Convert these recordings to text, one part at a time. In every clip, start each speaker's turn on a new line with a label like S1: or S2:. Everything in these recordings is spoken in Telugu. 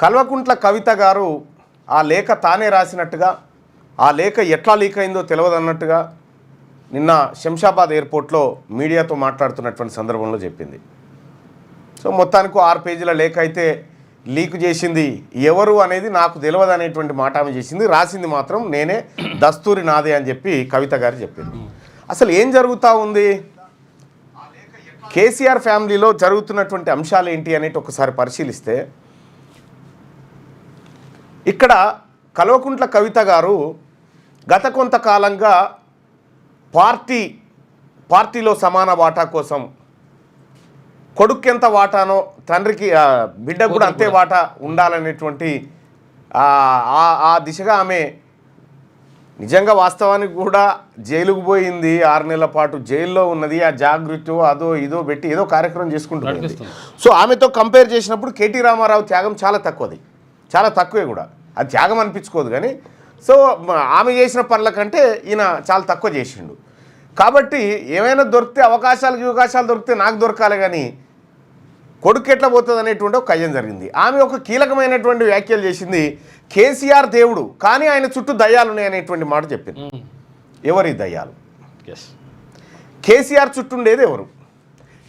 S1: కల్వకుంట్ల కవిత గారు ఆ లేఖ తానే రాసినట్టుగా, ఆ లేఖ ఎట్లా లీక్ అయిందో తెలియదన్నట్టుగా నిన్న శంషాబాద్ ఎయిర్పోర్ట్లో మీడియాతో మాట్లాడుతున్నటువంటి సందర్భంలో చెప్పింది. సో మొత్తానికి 6 పేజీల లేఖ అయితే లీక్ చేసింది ఎవరు అనేది నాకు తెలియదు అనేటువంటి మాట ఆమె చేసింది. రాసింది మాత్రం నేనే, దస్తూరి నాదే అని చెప్పి కవిత గారు చెప్పింది. అసలు ఏం జరుగుతూ ఉంది, కేసీఆర్ ఫ్యామిలీలో జరుగుతున్నటువంటి అంశాలు ఏంటి అనేటి ఒకసారి పరిశీలిస్తే, ఇక్కడ కల్వకుంట్ల కవిత గారు గత కొంతకాలంగా పార్టీలో సమాన వాటా కోసం కొడుకు ఎంత వాటానో తండ్రికి బిడ్డకు కూడా అంతే వాటా ఉండాలనేటువంటి ఆ దిశగా ఆమె నిజంగా వాస్తవానికి కూడా జైలుకు పోయింది. 6 నెలల పాటు జైల్లో ఉన్నది. ఆ జాగృతి అదో ఇదో పెట్టి ఏదో కార్యక్రమం చేసుకుంటుంది. సో ఆమెతో కంపేర్ చేసినప్పుడు కేటీ రామారావు త్యాగం చాలా తక్కువది, చాలా తక్కువే కూడా. అది త్యాగం అనిపించుకోదు కానీ, సో ఆమె చేసిన పనుల కంటే ఈయన చాలా తక్కువ చేసిండు. కాబట్టి ఏమైనా దొరికితే అవకాశాలు దొరికితే నాకు దొరకాలి కానీ కొడుకు ఎట్లా పోతుంది అనేటువంటి ఒక కయ్యం జరిగింది. ఆమె ఒక కీలకమైనటువంటి వ్యాఖ్యలు చేసింది. కేసీఆర్ దేవుడు కానీ ఆయన చుట్టూ దయ్యాలు ఉన్నాయనేటువంటి మాట చెప్పింది. ఎవరి దయ్యాలు? కేసీఆర్ చుట్టూ ఉండేది ఎవరు?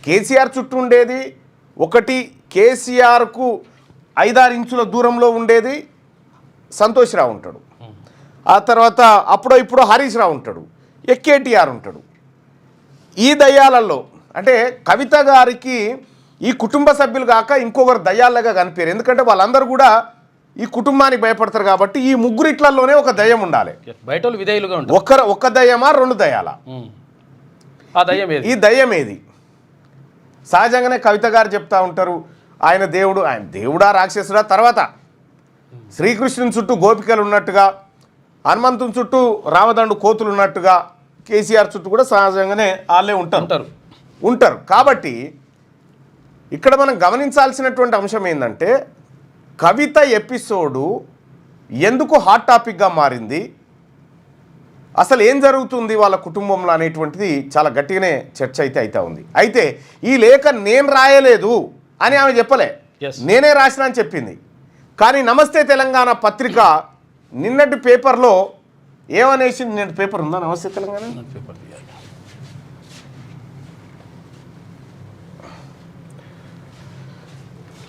S1: కేసీఆర్ చుట్టూ ఉండేది ఒకటి, కేసీఆర్కు 5-6 ఇంచుల దూరంలో ఉండేది సంతోష్ రావు ఉంటాడు. ఆ తర్వాత అప్పుడో ఇప్పుడు హరీష్ రావు ఉంటాడు, కేటీఆర్ ఉంటాడు. ఈ దయ్యాలలో అంటే కవిత గారికి ఈ కుటుంబ సభ్యులు కాక ఇంకొకరు దయ్యాలుగా కనిపించారు. ఎందుకంటే వాళ్ళందరూ కూడా ఈ కుటుంబానికి భయపడతారు కాబట్టి ఈ ముగ్గురిట్లలోనే ఒక దయ్యం ఉండాలి.
S2: బయట విధేయులుగా ఉంటారు.
S1: ఒక దయ్యమా 2 దయ్యాలా? ఈ దయ్యం ఏది? సహజంగానే కవిత గారు చెప్తా ఉంటారు ఆయన దేవుడా రాక్షసుడా. తర్వాత శ్రీకృష్ణుని చుట్టూ గోపికలు ఉన్నట్టుగా, హనుమంతుని చుట్టూ రామదండు కోతులు ఉన్నట్టుగా కేసీఆర్ చుట్టూ కూడా సహజంగానే వాళ్ళే ఉంటారు. కాబట్టి ఇక్కడ మనం గమనించాల్సినటువంటి అంశం ఏంటంటే, కవిత ఎపిసోడు ఎందుకు హాట్ టాపిక్గా మారింది, అసలు ఏం జరుగుతుంది వాళ్ళ కుటుంబంలో అనేటువంటిది చాలా గట్టిగానే చర్చ అయితే అవుతా ఉంది. అయితే ఈ లేఖ నేను రాయలేదు అని ఆమె చెప్పలే, నేనే రాసిన అని చెప్పింది. కానీ నమస్తే తెలంగాణ పత్రిక నిన్నటి పేపర్లో ఏమనేసి, నిన్నటి పేపర్ ఉందా నమస్తే తెలంగాణ పేపర్?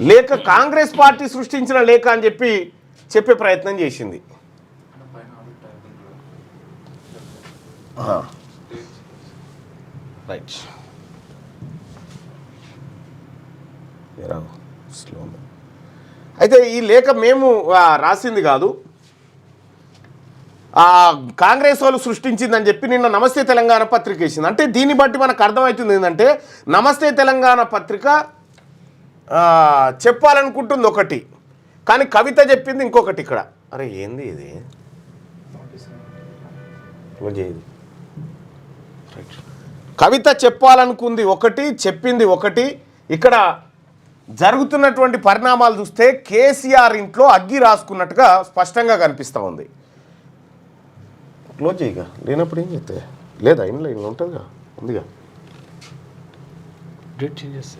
S1: లేఖ కాంగ్రెస్ పార్టీ సృష్టించిన లేఖ అని చెప్పే ప్రయత్నం చేసింది. రైట్, అయితే ఈ లేఖ మేము రాసింది కాదు, కాంగ్రెస్ వాళ్ళు సృష్టించిందని చెప్పి నిన్న నమస్తే తెలంగాణ పత్రిక వేసింది. అంటే దీన్ని బట్టి మనకు అర్థమవుతుంది ఏంటంటే, నమస్తే తెలంగాణ పత్రిక చెప్పాలనుకుంటుంది ఒకటి, కానీ కవిత చెప్పింది ఇంకొకటి. ఇక్కడ అరే ఏంది ఇది? కవిత చెప్పాలనుకుంది ఒకటి, చెప్పింది ఒకటి. ఇక్కడ జరుగుతున్నటువంటి పరిణామాలు చూస్తే కేసీఆర్ ఇంట్లో అగ్గి రాసుకున్నట్టుగా స్పష్టంగా కనిపిస్తూ ఉంది. క్లోజ్ చేయగా లేనప్పుడు ఏం చెప్తే లేదా ఇంట్లో ఉంటుందిగా, ఉందిగా.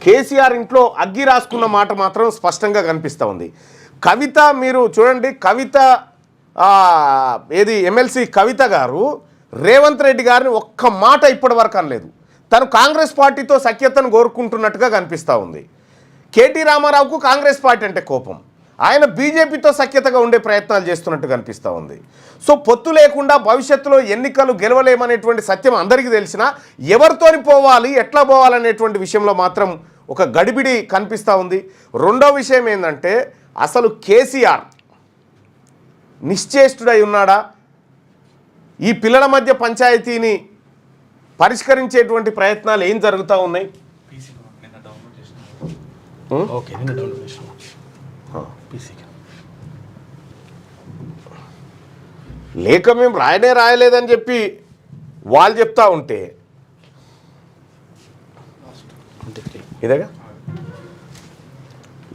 S1: కేసీఆర్ ఇంట్లో అగ్గి రాసుకున్న మాట మాత్రం స్పష్టంగా కనిపిస్తూ ఉంది. కవిత మీరు చూడండి, కవిత ఎమ్మెల్సీ కవిత గారు రేవంత్ రెడ్డి గారిని ఒక్క మాట ఇప్పటి వరకు అనలేదు. తను కాంగ్రెస్ పార్టీతో సఖ్యతను కోరుకుంటున్నట్టుగా కనిపిస్తూ ఉంది. కేటీ రామారావుకు కాంగ్రెస్ పార్టీ అంటే కోపం, ఆయన బీజేపీతో సఖ్యతగా ఉండే ప్రయత్నాలు చేస్తున్నట్టు కనిపిస్తూ ఉంది. సో పొత్తు లేకుండా భవిష్యత్తులో ఎన్నికలు గెలవలేమనేటువంటి సత్యం అందరికీ తెలిసినా ఎవరితోని పోవాలి, ఎట్లా పోవాలనేటువంటి విషయంలో మాత్రం ఒక గడిబిడి కనిపిస్తూ ఉంది. రెండో విషయం ఏంటంటే, అసలు కేసీఆర్ నిశ్చేష్టుడై ఉన్నాడా? ఈ పిల్లల మధ్య పంచాయతీని పరిష్కరించేటువంటి ప్రయత్నాలు ఏం జరుగుతూ ఉన్నాయి? లేక మేము రాయలేదని చెప్పి వాళ్ళు చెప్తా ఉంటే ఇదేగా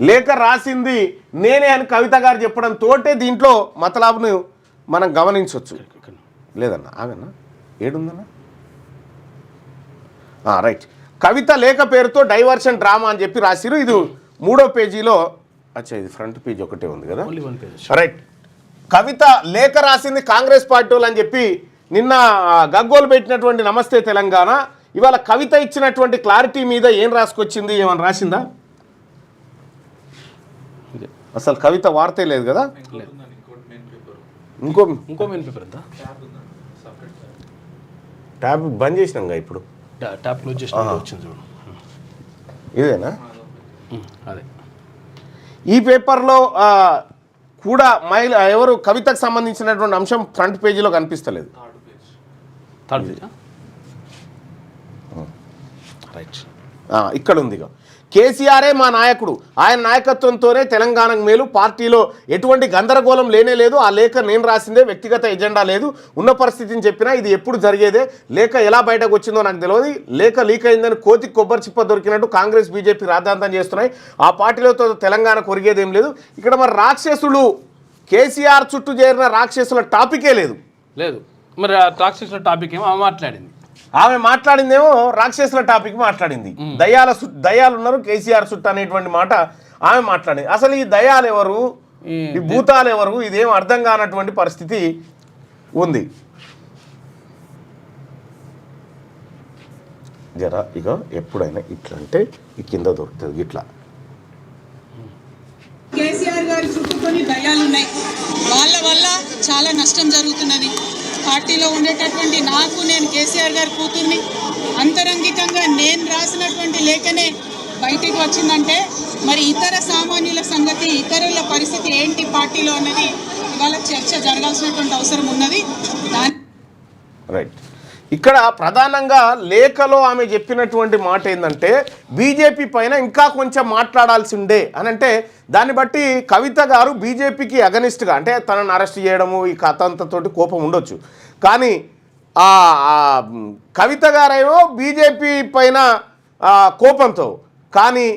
S1: లేఖ రాసింది నేనే అని కవిత గారు చెప్పడం తోటే దీంట్లో మతలాబ్ను మనం గమనించవచ్చు. లేదన్నా ఆగన్నా, ఏడుందన్నా? రైట్, కవిత లేఖ పేరుతో డైవర్షన్ డ్రామా అని చెప్పి రాసిరు. ఇది 3వ పేజీలో అచ్చా ఇది ఫ్రంట్ పేజ్ ఒకటే ఉంది కదా,
S2: ఓన్లీ 1 పేజ్.
S1: రైట్. కవిత లేఖ రాసింది కాంగ్రెస్ పార్టీ వాళ్ళు అని చెప్పి నిన్న గగ్గోలు పెట్టినటువంటి నమస్తే తెలంగాణ ఇవాళ కవిత ఇచ్చినటువంటి క్లారిటీ మీద ఏం రాసుకొచ్చింది, ఏమని రాసిందా? అసలు కవిత వార్తే లేదు కదా,
S2: ఇంకో మెయిన్ పేపర్ ఎంత
S1: ట్యాబ్ బంద్ చేసినాం ఇప్పుడు,
S2: ట్యాబ్ క్లోజ్ చేసి వచ్చింది చూడు,
S1: ఇదేనా?
S2: అదే
S1: ఈ పేపర్లో కూడా మహిళ ఎవరు కవితకు సంబంధించినటువంటి అంశం ఫ్రంట్ పేజీలో కనిపిస్తలేదు.
S2: థర్డ్ పేజ్ రైట్,
S1: ఇక్కడ ఉంది. కేసీఆరే మా నాయకుడు, ఆయన నాయకత్వంతోనే తెలంగాణకు మేలు, పార్టీలో ఎటువంటి గందరగోళం లేనే లేదు, ఆ లేఖ నేను రాసిందే, వ్యక్తిగత ఎజెండా లేదు, ఉన్న పరిస్థితిని చెప్పినా ఇది ఎప్పుడు జరిగేదే, లేఖ ఎలా బయటకు వచ్చిందో నాకు తెలియదు, లేఖ లీక్ అయిందని కోతికి కొబ్బరి చిప్ప దొరికినట్టు కాంగ్రెస్ బీజేపీ రాద్ధాంతం చేస్తున్నాయి, ఆ పార్టీలతో తెలంగాణ కొరిగేదేం లేదు. ఇక్కడ మరి రాక్షసులు కేసీఆర్ చుట్టూ చేరిన రాక్షసుల టాపికే లేదు.
S2: మరి రాక్షసుల టాపిక్ ఏమో మాట్లాడింది,
S1: ఆమె మాట్లాడిందేమో రాక్షసుల టాపిక్ మాట్లాడింది, దయ్యాలు ఉన్నారు కేసీఆర్ చుట్టూ అనేటువంటి మాట ఆమె మాట్లాడింది. అసలు ఈ దయ్యాలు ఎవరు, ఈ భూతాలు ఎవరు, ఇదేం అర్థం కానటువంటి పరిస్థితి ఉంది. జరా ఇక ఎప్పుడైనా ఇట్లా అంటే ఈ కింద దొరుకుతుంది ఇట్లా.
S3: కేసీఆర్ గారి చుట్టూ కొన్ని దయ్యాలు ఉన్నాయి, వాళ్ళ వల్ల చాలా నష్టం జరుగుతున్నది. పార్టీలో ఉండేటటువంటి నేను కేసీఆర్ గారి కూతుర్ని, అంతరంగికంగా నేను రాసినటువంటి లేఖనే బయటికి వచ్చిందంటే మరి ఇతర సామాన్యుల సంగతి, ఇతరుల పరిస్థితి ఏంటి పార్టీలో అన్నది ఇవాళ చర్చ జరగాల్సినటువంటి అవసరం ఉన్నది.
S1: రైట్. ఇక్కడ ప్రధానంగా లేఖలో ఆమె చెప్పినటువంటి మాట ఏంటంటే బీజేపీ పైన ఇంకా కొంచెం మాట్లాడాల్సి ఉండే అని, అంటే దాన్ని బట్టి కవిత గారు బీజేపీకి అగనిస్ట్గా, అంటే తనను అరెస్ట్ చేయడము ఈ కథంతతోటి కోపం ఉండొచ్చు, కానీ కవిత గారేమో బీజేపీ పైన కోపంతో, కానీ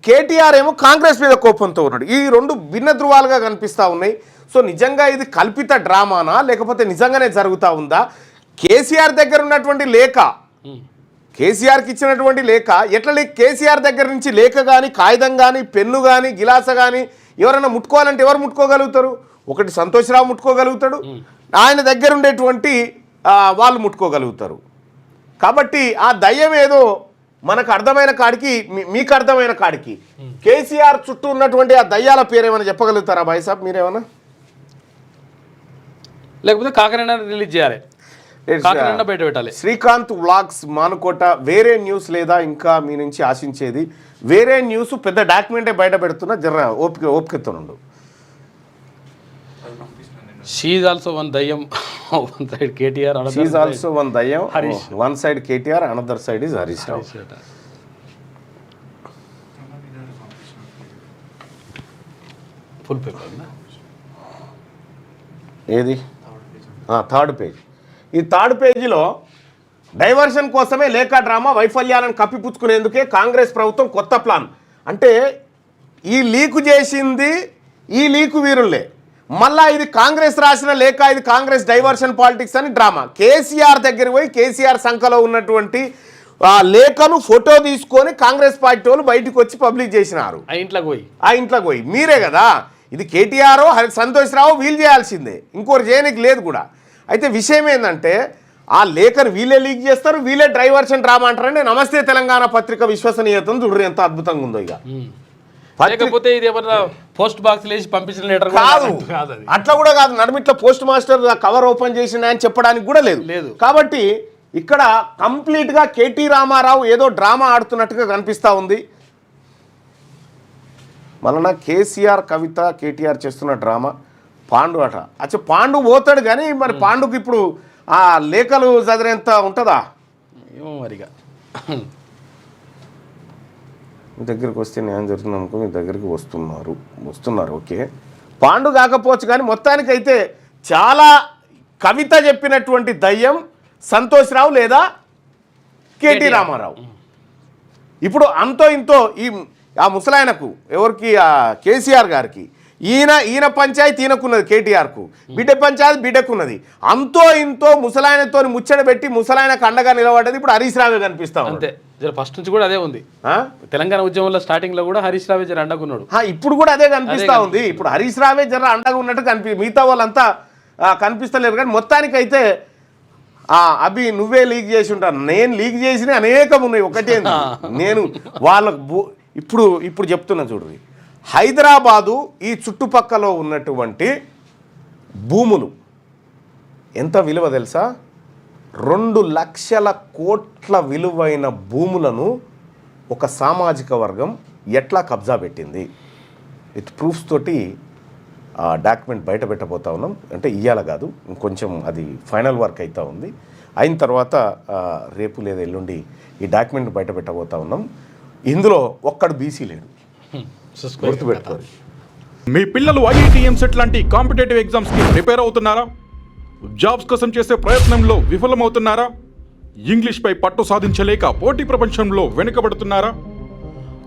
S1: కేటీఆర్ ఏమో కాంగ్రెస్ మీద కోపంతో ఉన్నాడు. ఈ రెండు భిన్న ధృవాలుగా కనిపిస్తూ ఉన్నాయి. సో నిజంగా ఇది కల్పిత డ్రామానా లేకపోతే నిజంగానే జరుగుతూ ఉందా? కేసీఆర్ దగ్గర ఉన్నటువంటి లేఖ, కేసీఆర్కి ఇచ్చినటువంటి లేఖ ఎట్లా కేసీఆర్ దగ్గర నుంచి లేఖ కానీ కాగితం కానీ పెన్ను కానీ గిలాస కానీ ఎవరైనా ముట్టుకోవాలంటే ఎవరు ముట్టుకోగలుగుతారు? ఒకటి సంతోష్ రావు ముట్టుకోగలుగుతాడు, ఆయన దగ్గర ఉండేటువంటి వాళ్ళు ముట్టుకోగలుగుతారు. కాబట్టి ఆ దయ్యం ఏదో మనకు అర్థమైన కాడికి, మీకు అర్థమైన కాడికి కేసీఆర్ చుట్టూ ఉన్నటువంటి ఆ దయ్యాల పేరు ఏమైనా చెప్పగలుగుతారా భాయ్ సాబ్ మీరేమన్నా?
S2: లేకపోతే కాకినాడ రిలీజ్ చేయాలి, బయట పెట్టాలి.
S1: శ్రీకాంత్ వ్లాగ్స్ మానుకోట, వేరే న్యూస్ లేదా ఇంకా మీ నుంచి ఆశించేది? వేరే న్యూస్ పెద్ద డాక్యుమెంటే బయట పెడుతున్నా, జర ఓపికతో ఉండు.
S2: షీఈ్ ఆల్సో వన్ దయ్యం, one side KTR,
S1: she also one దయ్యం, one side KTR, another side is Harish Rao.
S2: Full paper
S1: ఏది? Third page. ఈ థర్డ్ పేజీలో డైవర్షన్ కోసమే లేఖ డ్రామా, వైఫల్యాలను కప్పిపుచ్చుకునేందుకే కాంగ్రెస్ ప్రభుత్వం కొత్త ప్లాన్. అంటే ఈ లీకు చేసింది ఈ లీకు వీరులే, మళ్ళా ఇది కాంగ్రెస్ రాసిన లేఖ, ఇది కాంగ్రెస్ డైవర్షన్ పాలిటిక్స్ అని డ్రామా. కేసీఆర్ దగ్గర పోయి కేసీఆర్ సంఖలో ఉన్నటువంటి ఆ లేఖను ఫోటో తీసుకొని కాంగ్రెస్ పార్టీ వాళ్ళు బయటకు వచ్చి పబ్లిక్ చేసినారు. ఆ ఇంట్లోకి పోయి మీరే కదా, ఇది కేటీఆర్ సంతోష్ రావు వీళ్ళు చేయాల్సిందే, ఇంకోటి చేయడానికి లేదు కూడా. అయితే విషయం ఏంటంటే ఆ లేఖను వీళ్ళే లీక్ చేస్తారు, వీళ్ళే డైవర్షన్ డ్రామా అంటారంటే నమస్తే తెలంగాణ పత్రిక విశ్వసనీయతను చూడరు ఎంత అద్భుతంగా ఉందో. ఇక
S2: లేకపోతే ఇది ఏమన్నా పోస్ట్ బాక్స్ లేచి పంపించిన లెటర్
S1: కాదు, అట్లా కూడా కాదు, నడుమిట్లా పోస్ట్ మాస్టర్ కవర్ ఓపెన్ చేసిన అని చెప్పడానికి కూడా లేదు. కాబట్టి ఇక్కడ కంప్లీట్గా కేటీ రామారావు ఏదో డ్రామా ఆడుతున్నట్టుగా కనిపిస్తూ ఉంది. మళ్ళా కేసీఆర్ కవిత కేటీఆర్ చేస్తున్న డ్రామా. పాండు అట, అచ్చా పాండు పోతాడు కానీ మరి పాండుకి ఇప్పుడు ఆ లేఖలు చదివేంత ఉంటుందా
S2: ఏమో మరిగా.
S1: మీ దగ్గరికి వస్తే న్యాయం జరుగుతుంది అనుకో, మీ దగ్గరికి వస్తున్నారు ఓకే, పాండు కాకపోవచ్చు కానీ మొత్తానికైతే చాలా కవిత చెప్పినటువంటి దయ్యం సంతోష్ రావు లేదా కేటీ రామారావు. ఇప్పుడు అంతో ఇంతో ఆ ముసలాయనకు ఎవరికి, ఆ కేసీఆర్ గారికి ఈయన పంచాయతీ ఈయనకున్నది, కేటీఆర్కు బిడ్డ పంచాయతీ బిడ్డకున్నది. అంతో ఇంతో ముసలాయనతో ముచ్చట పెట్టి ముసలాయనకు అండగా నిలబడ్డది ఇప్పుడు హరీష్ రావే కనిపిస్తా ఉంది.
S2: ఫస్ట్ నుంచి కూడా అదే ఉంది.
S1: ఆ?
S2: తెలంగాణ ఉద్యమంలో స్టార్టింగ్ లో కూడా హరీష్ రావే జర అండకున్నాడు.
S1: ఇప్పుడు కూడా అదే కనిపిస్తా ఉంది. ఇప్పుడు హరీష్ రావే జర అండగా ఉన్నట్టు మిగతా వాళ్ళంతా కనిపిస్తలేరు. కానీ మొత్తానికైతే అభి నువ్వే లీక్ చేసి ఉంటాను, నేను లీక్ చేసిన అనేకం ఉన్నాయి. ఒకటే నేను వాళ్ళకు ఇప్పుడు చెప్తున్నా చూడండి, హైదరాబాదు ఈ చుట్టుపక్కల ఉన్నటువంటి భూములు ఎంత విలువ తెలుసా? 2 లక్షల కోట్ల విలువైన భూములను ఒక సామాజిక వర్గం ఎట్లా కబ్జా పెట్టింది, విత్ ప్రూఫ్స్ తోటి డాక్యుమెంట్ బయట పెట్టబోతా ఉన్నాం. అంటే ఇయ్యాల కాదు, ఇంకొంచెం అది ఫైనల్ వర్క్ అవుతూ ఉంది. అయిన తర్వాత రేపు లేదా ఎల్లుండి ఈ డాక్యుమెంట్ బయట పెట్టబోతా ఉన్నాం. ఇందులో ఒక్కడు బీసీ లేడు, గుర్తుపెట్టుకోండి.
S4: మీ పిల్లలు IIT సెట్ లాంటి కాంపిటేటివ్ ఎగ్జామ్స్కి ప్రిపేర్ అవుతున్నారా? జాబ్స్ కోసం చేసే ప్రయత్నంలో విఫలమవుతున్నారా? ఇంగ్లీష్పై పట్టు సాధించలేక పోటీ ప్రపంచంలో వెనుకబడుతున్నారా?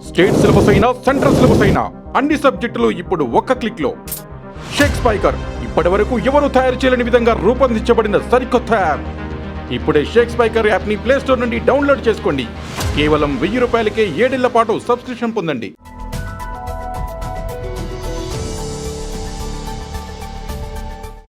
S4: స్టేట్ సిలబస్ అయినా సెంట్రల్ సిలబస్ అయినా అన్ని సబ్జెక్టులు ఇప్పుడు ఒక్క క్లిక్లో. షేక్ స్పైకర్ ఇప్పటి వరకు ఎవరు తయారు చేయలేని విధంగా రూపొందించబడిన సరికొత్త యాప్. ఇప్పుడే షేక్ స్పైకర్ యాప్ని ప్లేస్టోర్ నుండి డౌన్లోడ్ చేసుకోండి. కేవలం 1000 రూపాయలకే 7 ఏళ్ల పాటు సబ్స్క్రిప్షన్ పొందండి.